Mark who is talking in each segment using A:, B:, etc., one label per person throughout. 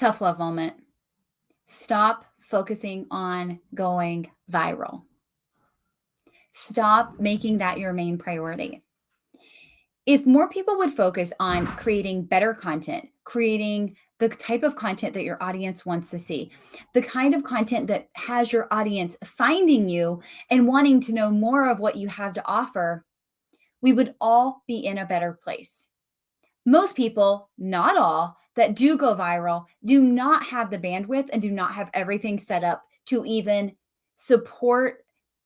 A: Tough love moment. Stop focusing on going viral. Stop making that your main priority. If more people would focus on creating better content, creating the type of content that your audience wants to see, the kind of content that has your audience finding you and wanting to know more of what you have to offer, we would all be in a better place. Most people, not all, that do go viral do not have the bandwidth and do not have everything set up to even support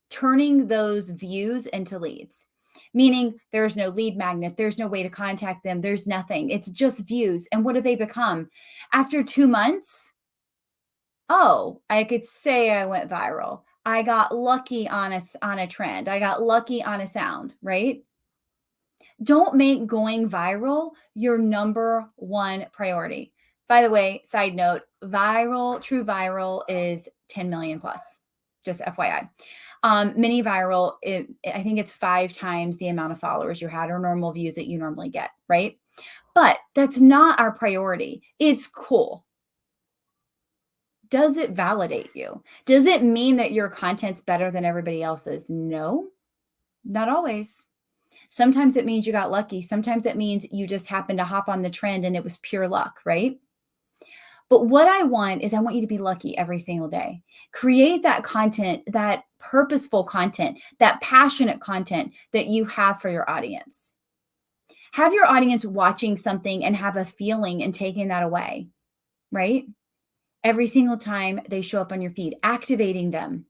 A: turning those views into leads. Meaning there's no lead magnet, there's no way to contact them, there's nothing. It's just views. And what do they become? After 2 months, oh, I could say I went viral. I got lucky on a trend. I got lucky on a sound, right? Don't make going viral your number one priority. By the way, side note, true viral is 10 million plus, just FYI. Mini viral, I think it's 5 times the amount of followers you had or normal views that you normally get, right? But that's not our priority. It's cool. Does it validate you? Does it mean that your content's better than everybody else's? No, not always. Sometimes it means you got lucky. Sometimes it means you just happened to hop on the trend and it was pure luck, right? But what I want is I want you to be lucky every single day. Create that content, that purposeful content, that passionate content that you have for your audience. Have your audience watching something and have a feeling and taking that away, right? Every single time they show up on your feed, activating them.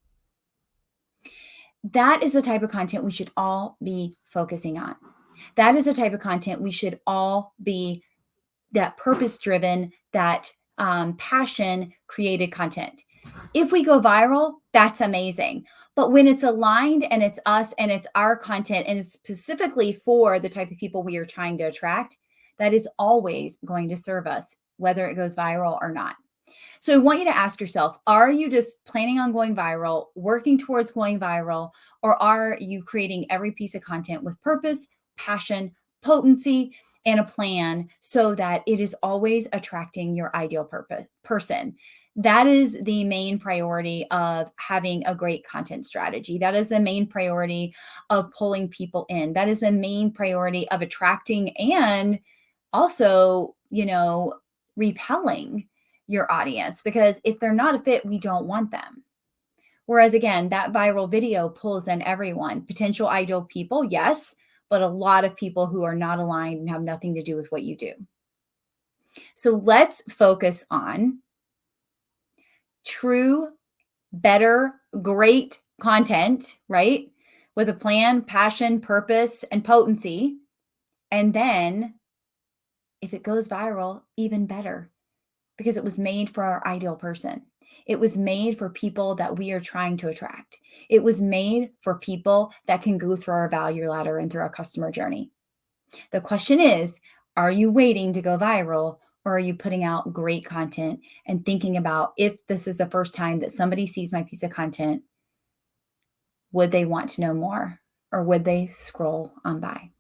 A: That is the type of content we should all be focusing on. That is the type of content we should all be, that purpose-driven, that passion-created content. If we go viral, that's amazing. But when it's aligned and it's us and it's our content and it's specifically for the type of people we are trying to attract, that is always going to serve us, whether it goes viral or not. So I want you to ask yourself, are you just planning on going viral, working towards going viral, or are you creating every piece of content with purpose, passion, potency, and a plan so that it is always attracting your ideal person? That is the main priority of having a great content strategy. That is the main priority of pulling people in. That is the main priority of attracting and also, repelling your audience, because if they're not a fit, we don't want them. Whereas again, that viral video pulls in everyone, potential ideal people, yes, but a lot of people who are not aligned and have nothing to do with what you do. So let's focus on true, better, great content, right? With a plan, passion, purpose, and potency. And then if it goes viral, even better, because it was made for our ideal person. It was made for people that we are trying to attract. It was made for people that can go through our value ladder and through our customer journey. The question is, are you waiting to go viral, or are you putting out great content and thinking about, if this is the first time that somebody sees my piece of content, would they want to know more, or would they scroll on by?